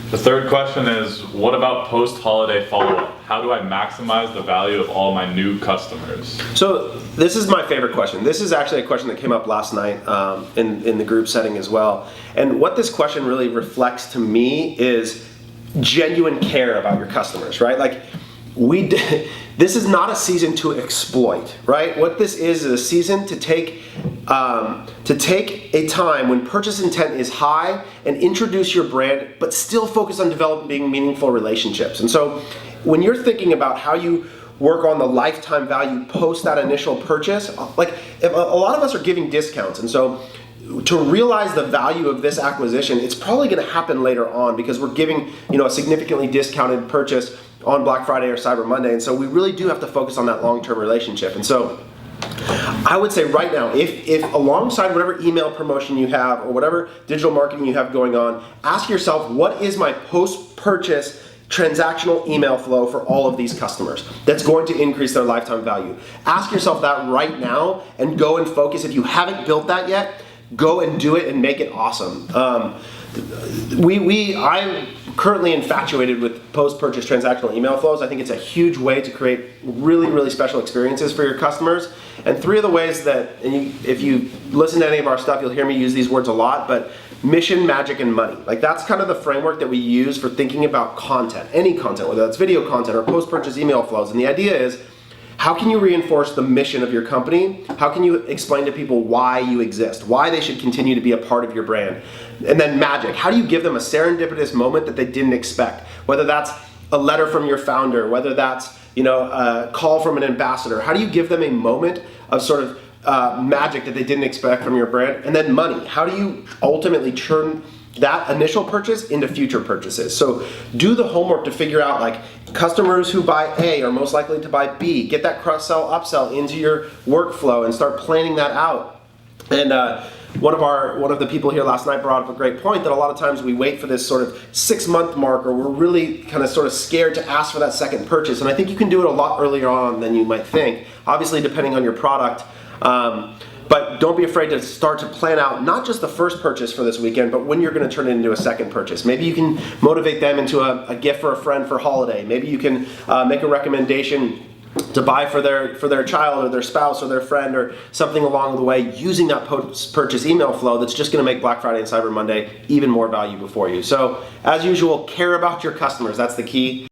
The third question is, what about post-holiday follow-up? How do I maximize the value of all my new customers? So this is my favorite question. This is actually a question that came up last night in the group setting as well. And what this question really reflects to me is genuine care about your customers, right? Like this is not a season to exploit, right? What this is a season to take a time when purchase intent is high and introduce your brand, but still focus on developing meaningful relationships. And so when you're thinking about how you work on the lifetime value post that initial purchase, like a lot of us are giving discounts. And so to realize the value of this acquisition, it's probably going to happen later on because we're giving, a significantly discounted purchase on Black Friday or Cyber Monday. And so we really do have to focus on that long-term relationship. And so I would say right now, if alongside whatever email promotion you have or whatever digital marketing you have going on, ask yourself, what is my post-purchase transactional email flow for all of these customers that's going to increase their lifetime value? Ask yourself that right now and go and focus. If you haven't built that yet, go and do it and make it awesome. I'm currently infatuated with post-purchase transactional email flows. I think it's a huge way to create really, really special experiences for your customers. And three of the ways that, if you listen to any of our stuff, you'll hear me use these words a lot, but mission, magic, and money. Like that's kind of the framework that we use for thinking about content, any content, whether that's video content or post-purchase email flows. And the idea is, how can you reinforce the mission of your company? How can you explain to people why you exist, why they should continue to be a part of your brand? And then magic, how do you give them a serendipitous moment that they didn't expect? Whether that's a letter from your founder, whether that's a call from an ambassador. How do you give them a moment of sort of magic that they didn't expect from your brand? And then money, how do you ultimately turn that initial purchase into future purchases? So do the homework to figure out, like, customers who buy A are most likely to buy B. Get that cross-sell, upsell into your workflow and start planning that out. And one of the people here last night brought up a great point that a lot of times we wait for this sort of 6-month mark, or we're really kind of sort of scared to ask for that second purchase. And I think you can do it a lot earlier on than you might think, obviously depending on your product. But don't be afraid to start to plan out not just the first purchase for this weekend, but when you're going to turn it into a second purchase. Maybe you can motivate them into a gift for a friend for holiday. Maybe you can make a recommendation to buy for their child or their spouse or their friend or something along the way, using that post-purchase email flow that's just going to make Black Friday and Cyber Monday even more valuable for you. So as usual, care about your customers. That's the key.